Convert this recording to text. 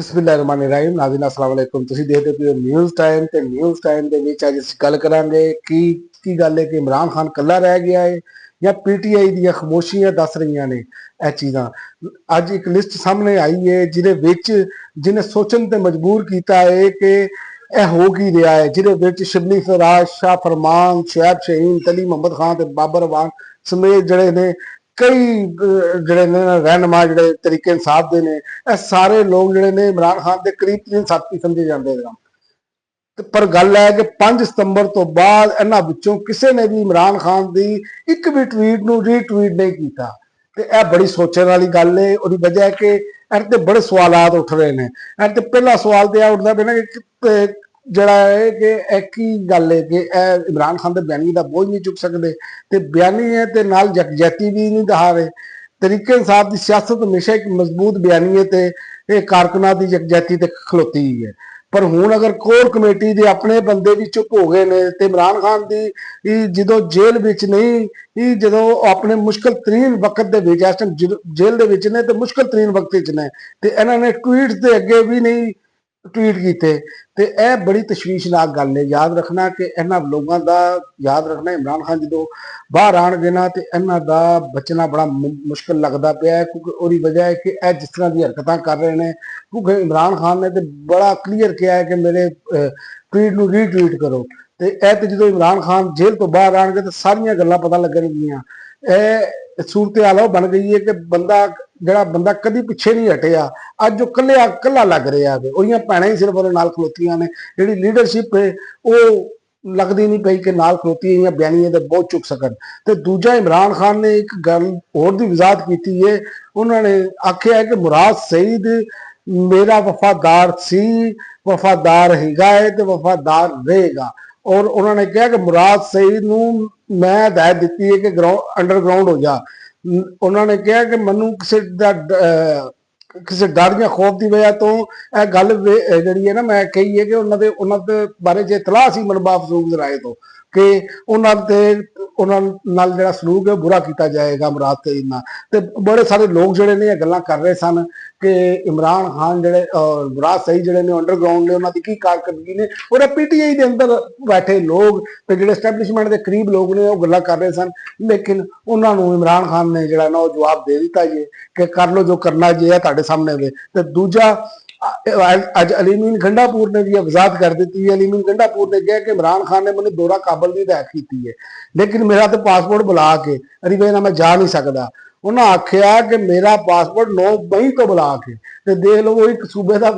ਬਿਸਮਿल्लाहिर्रहमानिर्रहीम नाज़रीन अस्सलाम वालेकुम। ਤੁਸੀਂ ਦੇਖਦੇ ਪਏ ਹੋ ਨਿਊਜ਼ ਟਾਈਮ ਤੇ ਨਿਊਜ਼ ਟਾਈਮ ਦੇ ਵਿੱਚ ਅੱਜ ਅਸੀਂ ਗੱਲ ਕਰਾਂਗੇ ਕੀ ਗੱਲ ਹੈ ਕਿ ਇਮਰਾਨ ਖਾਨ ਕੱਲਾ ਰਹਿ ਗਿਆ ਹੈ ਜਾਂ ਪੀਟੀਆਈ ਦੀਆਂ ਖਾਮੋਸ਼ੀਆਂ ਦੱਸ ਰਹੀਆਂ ਨੇ ਇਹ ਚੀਜ਼ਾਂ। ਅੱਜ ਇੱਕ ਲਿਸਟ ਸਾਹਮਣੇ ਆਈ ਹੈ ਜਿਹਦੇ ਵਿੱਚ ਜਿਹਨੇ ਸੋਚਣ ਤੇ ਮਜਬੂਰ ਕੀਤਾ ਹੈ ਕਿ ਇਹ ਹੋ ਕੀ ਰਿਹਾ ਹੈ, ਜਿਹਦੇ ਵਿੱਚ ਸ਼ਿਬਲੀ ਫਰਾਜ, ਸ਼ਾਹ ਫਰਮਾਨ, ਸ਼ੁਐਬ ਸ਼ਹੀਨ, ਤਲੀ ਮੁਹੰਮਦ ਖਾਨ ਤੇ ਬਾਬਰ ਅਵਾਨ ਸਮੇਤ ਜਿਹੜੇ ਨੇ ਕਈ ਜਿਹੜੇ ਨੇ ਰਹਿਨੁਮਾ ਜਿਹੜੇ ਤਰੀਕੇ ਇਨਸਾਫ ਦੇ ਨੇ, ਇਹ ਸਾਰੇ ਲੋਕ ਜਿਹੜੇ ਨੇ ਇਮਰਾਨ ਖਾਨ ਦੇ ਕਰੀਬ ਤਰੀਨ ਸਾਥੀ ਸਮਝੇ ਜਾਂਦੇ ਨੇ। ਪਰ ਗੱਲ ਹੈ ਕਿ 5 ਸਤੰਬਰ ਤੋਂ ਬਾਅਦ ਇਹਨਾਂ ਵਿੱਚੋਂ ਕਿਸੇ ਨੇ ਵੀ ਇਮਰਾਨ ਖਾਨ ਦੀ ਇੱਕ ਵੀ ਟਵੀਟ ਨੂੰ ਰੀਟਵੀਟ ਨਹੀਂ ਕੀਤਾ ਤੇ ਇਹ ਬੜੀ ਸੋਚਣ ਵਾਲੀ ਗੱਲ ਹੈ। ਉਹਦੀ ਵਜ੍ਹਾ ਹੈ ਕਿ ਇਹ ਤੇ ਬੜੇ ਸਵਾਲਾਤ ਉੱਠ ਰਹੇ ਨੇ। ਇਹ ਤੇ ਪਹਿਲਾ ਸਵਾਲ ਤੇ ਇਹ ਉੱਠਦਾ ਪਿਆ ਨਾ ਕਿ ਜਿਹੜਾ ਹੈ ਕਿ ਇਹ ਕੀ ਗੱਲ ਹੈ ਕਿ ਇਹ ਇਮਰਾਨ ਖਾਨ ਦੇ ਬਿਆਨੀ ਦਾ ਬੋਝ ਨਹੀਂ ਚੁੱਕ ਸਕਦੇ ਤੇ ਬਿਆਨੀ ਹੈ ਤੇ ਨਾਲ ਯਕਜਹਿਤੀ ਵੀ ਨਹੀਂ ਦਿਖਾ ਰਹੇ। ਤਰੀਕੇ ਇਨਸਾਫ ਦੀ ਸਿਆਸਤ ਹਮੇਸ਼ਾ ਇੱਕ ਮਜ਼ਬੂਤ ਬਿਆਨੀਏ ਤੇ ਇਹ ਕਾਰਕੁਨਾਂ ਦੀ ਯਕਜਹਿਤੀ ਤੇ ਖਲੋਤੀ ਹੈ। ਪਰ ਹੁਣ ਅਗਰ ਕੋਰ ਕਮੇਟੀ ਦੇ ਆਪਣੇ ਬੰਦੇ ਵੀ ਚੁੱਪ ਹੋ ਗਏ ਨੇ ਤੇ ਇਮਰਾਨ ਖਾਨ ਦੀ ਜਦੋਂ ਜੇਲ੍ਹ ਵਿੱਚ ਨਹੀਂ, ਜਦੋਂ ਆਪਣੇ ਮੁਸ਼ਕਲ ਤਰੀਨ ਵਕਤ ਦੇ ਵਿੱਚ ਇਸ ਟਾਈਮ ਜੇਲ੍ਹ ਦੇ ਵਿੱਚ ਨੇ ਤੇ ਮੁਸ਼ਕਲ ਤਰੀਨ ਵਕਤ ਵਿੱਚ ਨੇ ਤੇ ਇਹਨਾਂ ਨੇ ਟਵੀਟ ਦੇ ਅੱਗੇ ਵੀ ਨਹੀਂ ਟਵੀਟ ਕੀਤੇ ਤੇ ਇਹ ਬੜੀ ਤਸ਼ਵੀਸ਼ਨਾਕ ਗੱਲ ਹੈ। ਯਾਦ ਰੱਖਣਾ ਕਿ ਇਹਨਾਂ ਲੋਕਾਂ ਦਾ ਯਾਦ ਰੱਖਣਾ ਇਮਰਾਨ ਖਾਨ ਜਦੋਂ ਬਾਹਰ ਆਣਗੇ ਨਾ ਤੇ ਇਹਨਾਂ ਦਾ ਬਚਣਾ ਬੜਾ ਮੁਸ਼ਕਲ ਲੱਗਦਾ ਪਿਆ ਹੈ, ਕਿਉਂਕਿ ਉਹਦੀ ਵਜ੍ਹਾ ਹੈ ਕਿ ਇਹ ਜਿਸ ਤਰ੍ਹਾਂ ਦੀ ਹਰਕਤਾਂ ਕਰ ਰਹੇ ਨੇ। ਕਿਉਂਕਿ ਇਮਰਾਨ ਖਾਨ ਨੇ ਤੇ ਬੜਾ ਕਲੀਅਰ ਕਿਹਾ ਹੈ ਕਿ ਮੇਰੇ ਟਵੀਟ ਨੂੰ ਰੀਟਵੀਟ ਕਰੋ ਤੇ ਇਹ ਤੇ ਜਦੋਂ ਇਮਰਾਨ ਖਾਨ ਜੇਲ੍ਹ ਤੋਂ ਬਾਹਰ ਆਣਗੇ ਤਾਂ ਸਾਰੀਆਂ ਗੱਲਾਂ ਪਤਾ ਲੱਗਣਗੀਆਂ। ਇਹ ਸੂਰਤ ਹਾਲ ਬਣ ਗਈ ਹੈ ਕਿ ਜਿਹੜਾ ਬੰਦਾ ਕਦੀ ਪਿੱਛੇ ਨਹੀਂ ਹਟਿਆ ਅੱਜ ਉਹ ਕੱਲਾ ਲੱਗ ਰਿਹਾ ਹੈ। ਉਹਦੀਆਂ ਭੈਣਾਂ ਹੀ ਸਿਰਫ ਉਹਦੇ ਨਾਲ ਖਲੋਤੀਆਂ ਨੇ। ਜਿਹੜੀ ਲੀਡਰਸ਼ਿਪ ਹੈ ਉਹ ਲੱਗਦੀ ਨਹੀਂ ਪਈ ਕਿ ਨਾਲ ਖਲੋਤੀ ਜਾਂ ਬਿਆਨੀਆਂ ਦੇ ਬਹੁਤ ਚੁੱਕ ਸਕਣ। ਤੇ ਦੂਜਾ ਇਮਰਾਨ ਖਾਨ ਨੇ ਇੱਕ ਗੱਲ ਹੋਰ ਦੀ ਵਜ਼ਾਹਤ ਕੀਤੀ ਹੈ। ਉਹਨਾਂ ਨੇ ਆਖਿਆ ਹੈ ਕਿ ਮੁਰਾਦ ਸਈਦ ਮੇਰਾ ਵਫਾਦਾਰ ਸੀ, ਵਫਾਦਾਰ ਹੈਗਾ ਹੈ ਤੇ ਵਫਾਦਾਰ ਰਹੇਗਾ। ਔਰ ਉਹਨਾਂ ਨੇ ਕਿਹਾ ਕਿ ਮੁਰਾਦ ਸਈਦ ਨੂੰ ਮੈਂ ਹਦਾਇਤ ਦਿੱਤੀ ਹੈ ਕਿ ਅੰਡਰਗਰਾਉਂਡ ਹੋ ਜਾ। ਉਹਨਾਂ ਨੇ ਕਿਹਾ ਕਿ ਮੈਨੂੰ ਕਿਸੇ ਡਰ ਜਾਂ ਖੌਫ ਦੀ ਵਜ੍ਹਾ ਤੋਂ ਇਹ ਗੱਲ ਜਿਹੜੀ ਹੈ ਨਾ ਮੈਂ ਕਹੀ ਹੈ ਕਿ ਉਹਨਾਂ ਦੇ ਬਾਰੇ ਜੇ ਇਤਲਾਹ ਸੀ ਮਨਬਾਬ ਫਜ਼ੂਲ ਰਾਏ ਤੋਂ ਕਿ ਉਹਨਾਂ ਨਾਲ ਜਿਹੜਾ ਸਲੂਕ ਹੈ ਬੁਰਾ ਕੀਤਾ ਜਾਏਗਾ ਮੁਰਾਦ ਸਈਦ ਨਾਲ। ਤੇ ਬੜੇ ਸਾਰੇ ਲੋਕ ਜਿਹੜੇ ਨੇ ਇਹ ਗੱਲਾਂ ਕਰ ਰਹੇ ਸਨ ਕਿ ਇਮਰਾਨ ਖਾਨ ਜਿਹੜੇ ਮੁਰਾਦ ਸਈਦ ਜਿਹੜੇ ਨੇ ਅੰਡਰਗਰਾਉਂਡ ਨੇ ਉਹਨਾਂ ਦੀ ਕੀ ਕਾਰਕਰਦਗੀ ਨੇ। ਔਰ ਪੀਟੀਆਈ ਦੇ ਅੰਦਰ ਬੈਠੇ ਲੋਕ ਤੇ ਜਿਹੜੇ ਐਸਟੈਬਲਿਸ਼ਮੈਂਟ ਦੇ ਕਰੀਬ ਲੋਕ ਨੇ ਉਹ ਗੱਲਾਂ ਕਰ ਰਹੇ ਸਨ, ਲੇਕਿਨ ਉਹਨਾਂ ਨੂੰ ਇਮਰਾਨ ਖਾਨ ਨੇ ਜਿਹੜਾ ਨਾ ਉਹ ਜਵਾਬ ਦੇ ਦਿੱਤਾ ਜੀ ਕਿ ਕਰ ਲੋ ਜੋ ਕਰਨਾ ਜੇ ਹੈ ਤੁਹਾਡੇ ਸਾਹਮਣੇ ਵੇ। ਤੇ ਦੂਜਾ ਅੱਜ ਅਲੀਮੀਨ ਗੰਡਾਪੁਰ ਨੇ ਵੀ ਵਜ਼ਾਹਤ ਕਰ ਦਿੱਤੀ ਹੈ। ਅਲੀਮੀਨ ਗੰਡਾਪੁਰ ਨੇ ਕਿਹਾ ਕਿ ਇਮਰਾਨ ਖਾਨ ਨੇ ਮੈਨੂੰ ਦੌਰਾ ਕਾਬਲ ਦੀ ਹਦਾਇਤ ਕੀਤੀ ਹੈ, ਲੇਕਿਨ ਮੇਰਾ ਤੇ ਪਾਸਪੋਰਟ ਬੁਲਾ ਕੇ ਅਰੀ ਵੇ ਮੈਂ ਜਾ ਨਹੀਂ ਸਕਦਾ। ਉਹਨਾਂ ਆਖਿਆ ਕਿ ਮੇਰਾ ਪਾਸਪੋਰਟ 9 ਮਈ ਤੋਂ ਬੁਲਾ ਕੇ ਤੇ ਦੇਖ ਲਓ ਇੱਕ ਸੂਬੇ ਦਾ